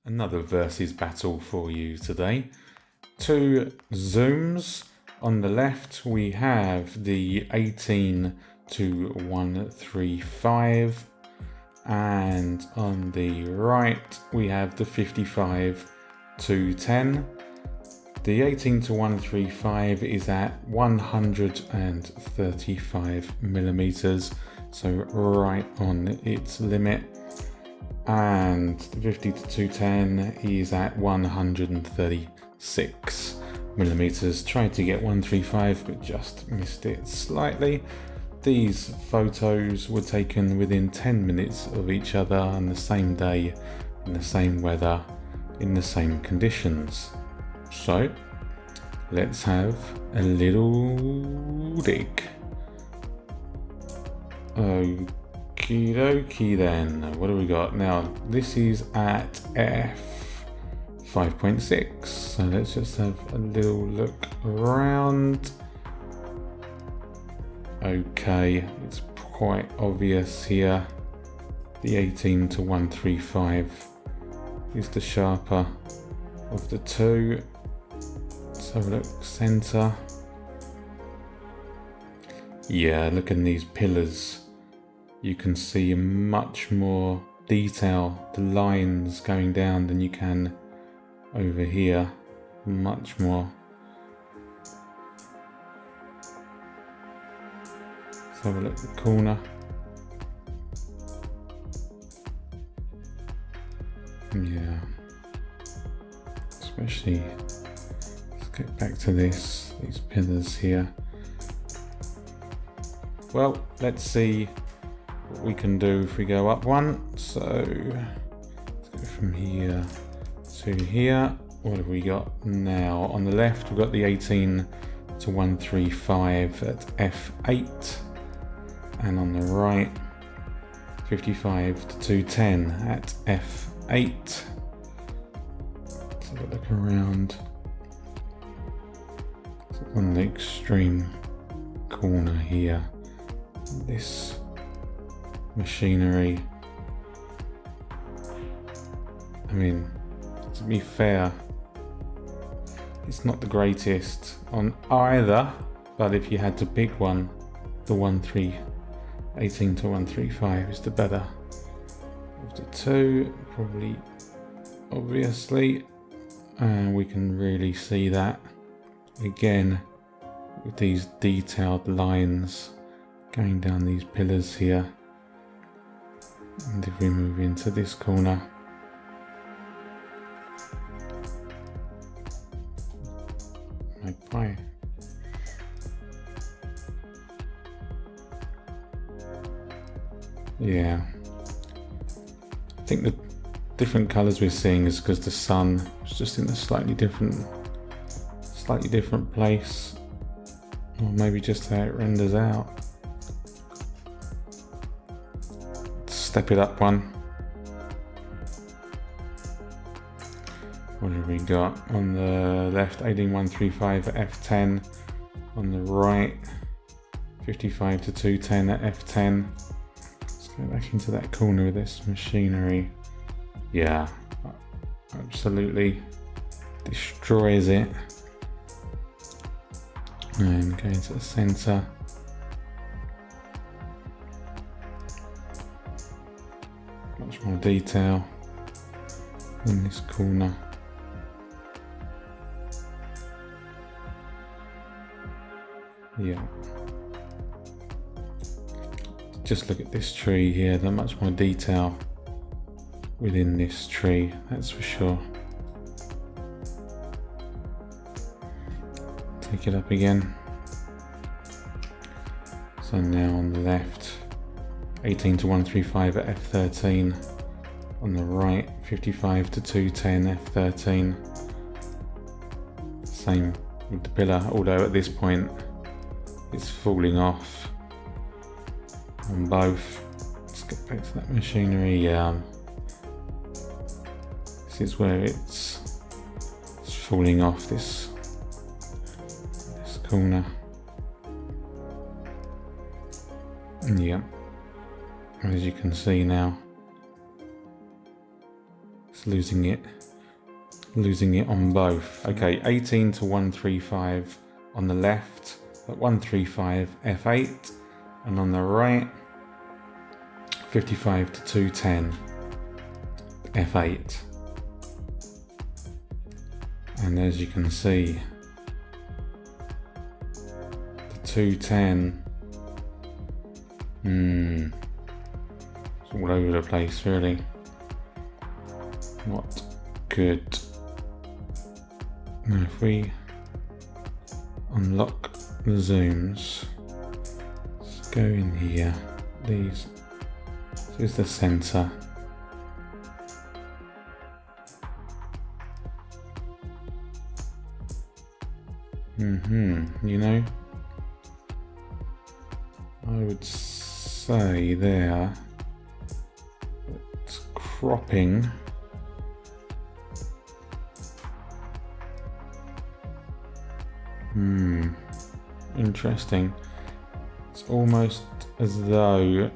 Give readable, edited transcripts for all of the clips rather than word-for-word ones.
Another versus battle for you today. Two zooms. On the left we have the 18 to 135 and on the right we have the 55 to 10. The 18 to 135 is at 135 millimeters, so right on its limit. And the 50 to 210 is at 136 millimeters. Tried to get 135 but just missed it slightly. These photos were taken within 10 minutes of each other on the same day, in the same weather, in the same conditions. So let's have a little dig. Okie dokie then, what do we got? Now this is at f5.6, so let's just have a little look around. Okay, it's quite obvious here. The 18 to 135 is the sharper of the two. Let's have a look, center. Yeah, look at these pillars. You can see much more detail, the lines going down, than you can over here. Much more. Let's have a look at the corner. Yeah. Especially, let's get back to these pillars here. Well, let's see what we can do if we go up one. So let's go from here to here. What have we got now? On the left we've got the 18 to 135 at f8, and on the right 55 to 210 at f8. Let's have a look around. So on the extreme corner here, this machinery, I mean, to be fair, it's not the greatest on either, but if you had to pick one, the 18 to 135 is the better of the two, probably, obviously, and we can really see that again with these detailed lines going down these pillars here. And if we move into this corner, magpie. Yeah, I think the different colors we're seeing is because the sun is just in a slightly different place, or maybe just how it renders out. Step it up one. What have we got? On the left, 18135 at f10. On the right, 55 to 210 at f10. Let's go back into that corner with this machinery. Yeah, absolutely destroys it. And go into the center. Much more detail in this corner. Yeah. Just look at this tree here, there's much more detail within this tree, that's for sure. Take it up again. So now on the left, 18 to 135 at f13. On the right, 55 to 210 f13. Same with the pillar, although at this point it's falling off on both. Let's get back to that machinery. Yeah, this is where it's falling off this corner. Yeah, as you can see now, It's losing it on both. Okay, 18 to 135 on the left, but 135 F8, and on the right 55 to 210 F8. And as you can see, the 210, it's all over the place really. Not good. Now if we unlock the zooms, let's go in here. This is the center. You know, I would say there it's cropping. Interesting. It's almost as though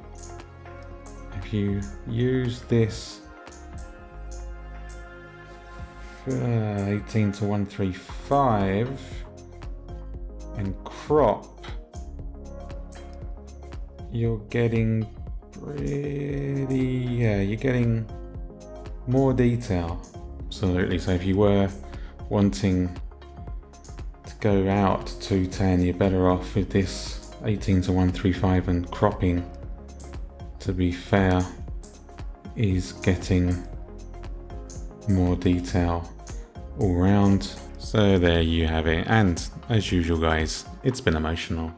if you use this 18 to 135 and crop, you're getting you're getting more detail. Absolutely. So if you were wanting to go out to 210, you're better off with this 18 to 135 and cropping, to be fair, is getting more detail all round. So there you have it, and as usual guys, it's been emotional.